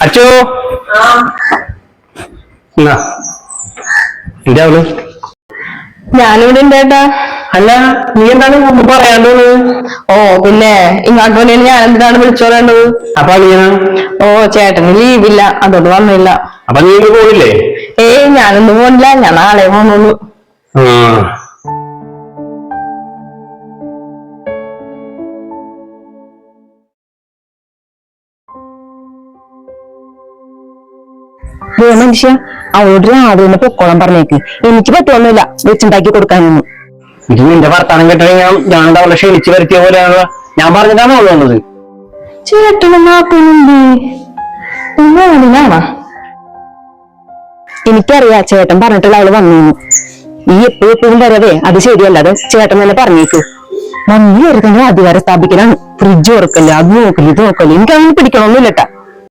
അച്ചോ എന്റെ അവള് ഞാനിവിടെ ഉണ്ടേട്ടാ. അല്ല നീ എന്താണ് മുമ്പ് പറയാണ്ടത്? ഓ പിന്നെ ഇങ്ങോട്ട് വേണ്ടി ഞാൻ എന്തിനാണ് വിളിച്ചോളേണ്ടത്? അപ്പൊ അളിയന? ഓ ചേട്ടന് ലീവില്ല, അതുകൊണ്ട് വന്നില്ല. അപ്പൊ നീ ഇന്ന് പോയില്ലേ? ഞാനൊന്നും പോണില്ല, ഞാൻ നാളെ പോന്നുള്ളൂ. മനുഷ്യ അവളോട് രാവിലെ പൊക്കോളം പറഞ്ഞേക്ക്. എനിക്ക് പറ്റുമൊന്നുമില്ല വെച്ചുണ്ടാക്കി കൊടുക്കാനൊന്നും. ഇത് നിന്റെ വർത്താനം കേട്ടുകഴിഞ്ഞാൽ ഞാൻ അവളെ ക്ഷണിച്ചു വരുത്തിയ പോലെയാണ്. ഞാൻ പറഞ്ഞിട്ടാണ് അവള് വന്നത്. ചേട്ടനാണോ? എനിക്കറിയാ ചേട്ടൻ പറഞ്ഞിട്ടുള്ള അവള് വന്നു. ഈ എപ്പോഴും വരവേ അത് ശരിയല്ല. അത് ചേട്ടൻ തന്നെ പറഞ്ഞേക്ക്. മമ്മി ഒരു തന്നെ അധികാരം സ്ഥാപിക്കലാണ്. ഫ്രിഡ്ജ് തുറക്കല്ലേ, അത് നോക്കല്ലേ, ഇത് നോക്കല്ലേ. എനിക്ക് അങ്ങനെ പിടിക്കണമെന്നില്ലട്ടാ.